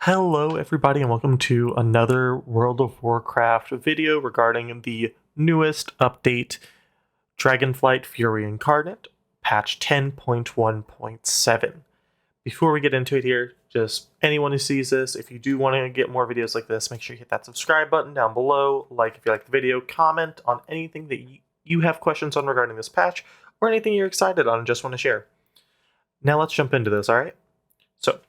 Hello everybody and welcome to another World of Warcraft video regarding the newest update, Dragonflight Fury Incarnate, patch 10.1.7. Before we get into it here, just anyone who sees this, if you do want to get more videos like this, make sure you hit that subscribe button down below, like if you like the video, comment on anything that you have questions on regarding this patch, or anything you're excited on and just want to share. Now let's jump into this, alright? So,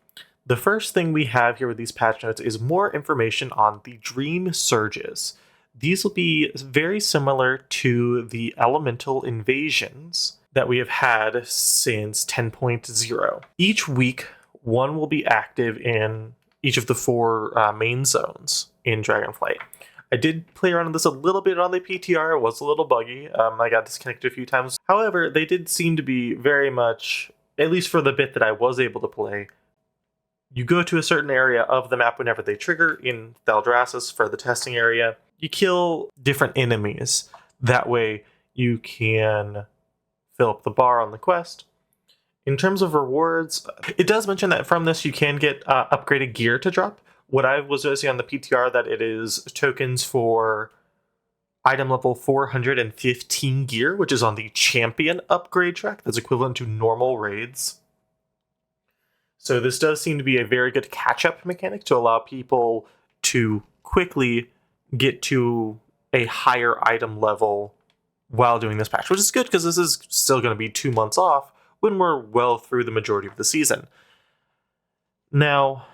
the first thing we have here with these patch notes is more information on the Dream Surges. These will be very similar to the elemental invasions that we have had since 10.0. Each week, one will be active in each of the four main zones in Dragonflight. I did play around with this a little bit on the PTR. It was a little buggy. I got disconnected a few times. However, they did seem to be very much, at least for the bit that I was able to play, you go to a certain area of the map whenever they trigger in Thaldraszus for the testing area. You kill different enemies. That way you can fill up the bar on the quest. In terms of rewards, it does mention that from this you can get upgraded gear to drop. What I was noticing on the PTR that it is tokens for item level 415 gear, which is on the champion upgrade track. That's equivalent to normal raids. So this does seem to be a very good catch-up mechanic to allow people to quickly get to a higher item level while doing this patch, which is good because this is still going to be 2 months off when we're well through the majority of the season. Now,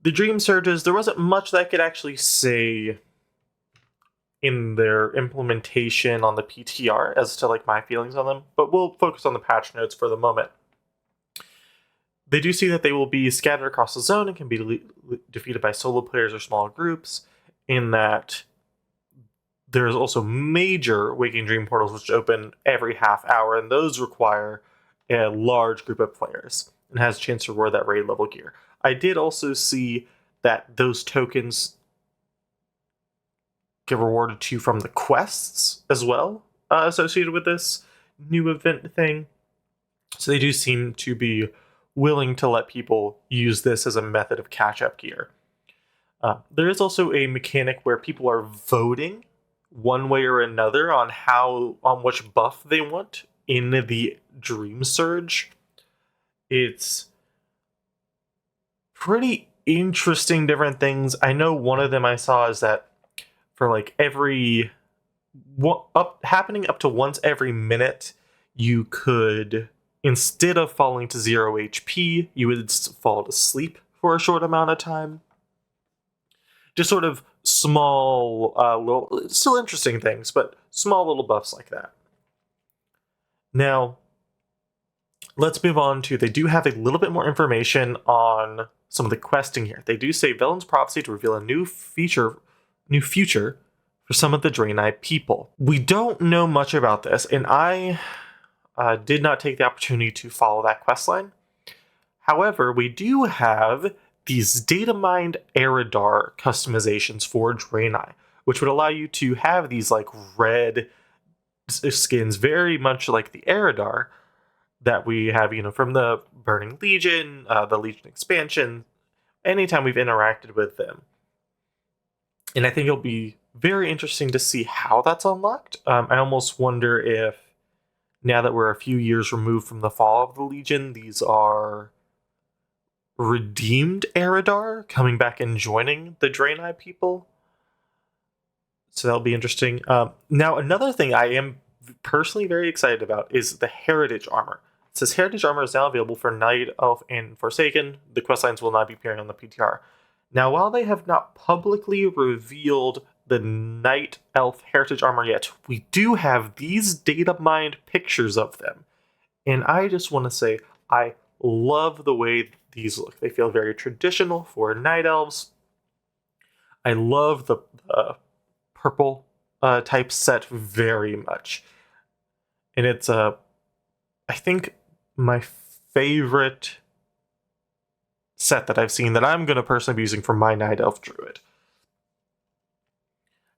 the Dream Surges, there wasn't much that I could actually say in their implementation on the PTR as to like my feelings on them, but we'll focus on the patch notes for the moment. They do see that they will be scattered across the zone and can be defeated by solo players or small groups, in that there's also major Waking Dream portals which open every half hour, and those require a large group of players and has a chance to reward that raid level gear. I did also see that those tokens get rewarded to you from the quests as well, associated with this new event thing. So they do seem to be willing to let people use this as a method of catch-up gear. There is also a mechanic where people are voting one way or another on which buff they want in the Dream Surge. It's pretty interesting different things. I know one of them I saw is that for like happening up to once every minute, you could, instead of falling to 0 HP, you would fall to sleep for a short amount of time. Just sort of small, little, still interesting things, but small little buffs like that. Now, let's move on to, they do have a little bit more information on some of the questing here. They do say Velen's prophecy to reveal a new future for some of the Draenei people. We don't know much about this, and I did not take the opportunity to follow that questline. However, we do have these datamined Eridar customizations for Draenei, which would allow you to have these like red skins, very much like the Eridar that we have, from the Burning Legion, the Legion expansion, anytime we've interacted with them. And I think it'll be very interesting to see how that's unlocked. I almost wonder if, now that we're a few years removed from the fall of the Legion, these are redeemed Eridar coming back and joining the Draenei people. So that'll be interesting. Now, another thing I am personally very excited about is the Heritage Armor. It says Heritage Armor is now available for Night Elf and Forsaken. The questlines will not be appearing on the PTR. Now, while they have not publicly revealed the Night Elf Heritage Armor yet, we do have these data mined pictures of them. And I just want to say, I love the way these look. They feel very traditional for Night Elves. I love the purple type set very much. And it's, I think, my favorite set that I've seen that I'm going to personally be using for my Night Elf Druid.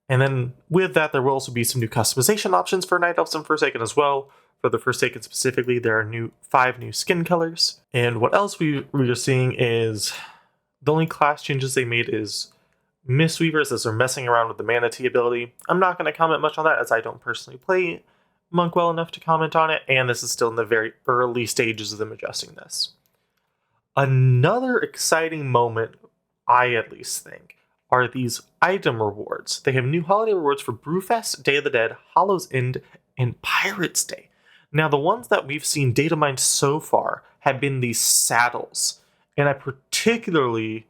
And then with that, there will also be some new customization options for Night Elves and Forsaken as well. For the Forsaken specifically, there are 5 new skin colors. And what else we are seeing is The only class changes they made is Mistweavers, as they're messing around with the Manatee ability. I'm not going to comment much on that, as I don't personally play Monk well enough to comment on it, and this is still in the very early stages of them adjusting this. Another exciting moment, I at least think, are these item rewards. They have new holiday rewards for Brewfest, Day of the Dead, Hollow's End, and Pirates Day. Now, the ones that we've seen data mined so far have been these saddles, and I particularly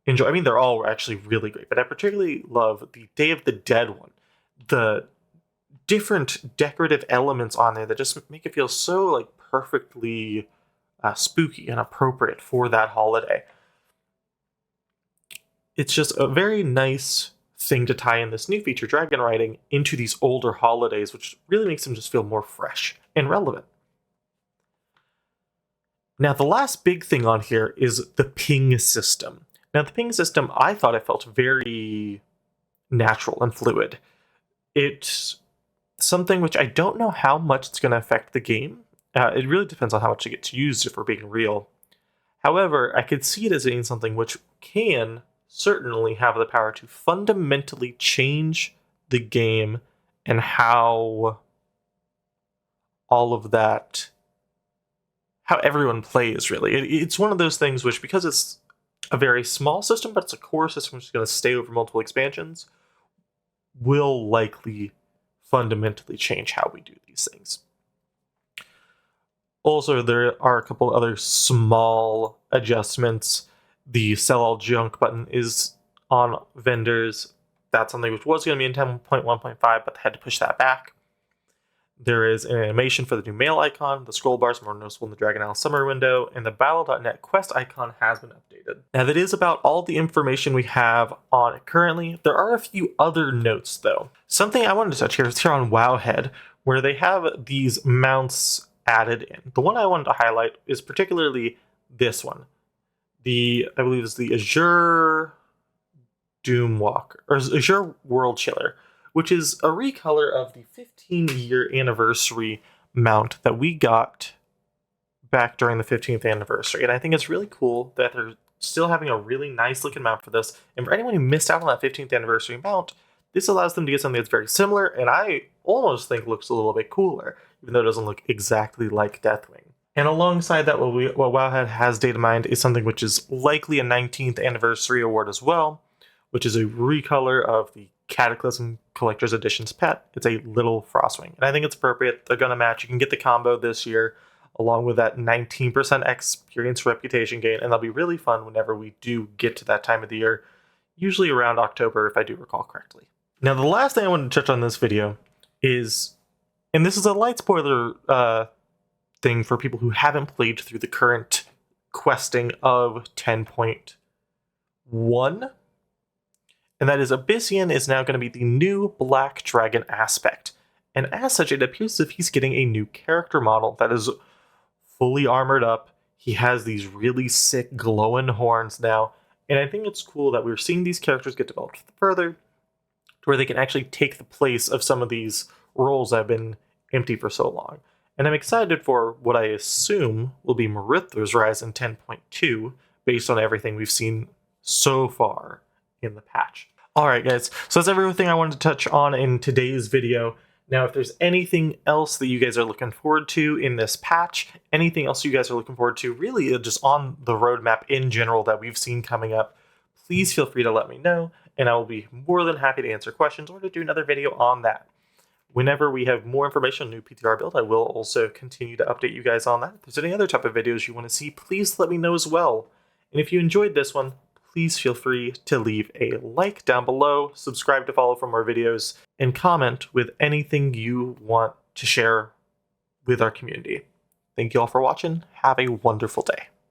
enjoy, I mean, they're all actually really great, but I particularly love the Day of the Dead one. The different decorative elements on there that just make it feel so like perfectly spooky and appropriate for that holiday. It's just a very nice thing to tie in this new feature, dragon riding, into these older holidays, which really makes them just feel more fresh and relevant. Now, the last big thing on here is the ping system. Now, the ping system, I thought it felt very natural and fluid. It's something which I don't know how much it's going to affect the game. It really depends on how much it gets used, if we're being real. However, I could see it as being something which can certainly have the power to fundamentally change the game and how all of that, how everyone plays, really. It's one of those things which, because it's a very small system, but it's a core system which is going to stay over multiple expansions, will likely fundamentally change how we do these things. Also, there are a couple other small adjustments. The sell all junk button is on vendors. That's something which was going to be in 10.1.5, but they had to push that back. There is an animation for the new mail icon. The scroll bars are more noticeable in the Dragon Isle Summer window, and the Battle.net quest icon has been updated. Now, that is about all the information we have on it currently. There are a few other notes, though. Something I wanted to touch here is here on Wowhead, where they have these mounts added in. The one I wanted to highlight is particularly this one. I believe is the Azure Doomwalker, or Azure World Chiller, which is a recolor of the 15-year anniversary mount that we got back during the 15th anniversary. And I think it's really cool that they're still having a really nice looking mount for this. And for anyone who missed out on that 15th anniversary mount, this allows them to get something that's very similar, and I almost think looks a little bit cooler, even though it doesn't look exactly like Deathwing. And alongside that, what Wowhead has data mined is something which is likely a 19th anniversary award as well, which is a recolor of the Cataclysm Collector's Edition's pet. It's a little Frostwing, and I think it's appropriate. They're going to match. You can get the combo this year, along with that 19% experience reputation gain, and they'll be really fun whenever we do get to that time of the year, usually around October, if I do recall correctly. Now, the last thing I wanted to touch on this video is, and this is a light spoiler thing for people who haven't played through the current questing of 10.1, and that is Abyssian is now going to be the new Black Dragon aspect. And as such, it appears as if he's getting a new character model that is fully armored up. He has these really sick glowing horns now, and I think it's cool that we're seeing these characters get developed further, to where they can actually take the place of some of these roles that have been empty for so long. And I'm excited for what I assume will be Marithra's Rise in 10.2, based on everything we've seen so far in the patch. Alright guys, so that's everything I wanted to touch on in today's video. Now, if there's anything else that you guys are looking forward to in this patch, anything else you guys are looking forward to, really just on the roadmap in general that we've seen coming up, please feel free to let me know, and I will be more than happy to answer questions or to do another video on that. Whenever we have more information on new PTR build, I will also continue to update you guys on that. If there's any other type of videos you want to see, please let me know as well. And if you enjoyed this one, please feel free to leave a like down below, subscribe to follow for more videos, and comment with anything you want to share with our community. Thank you all for watching. Have a wonderful day.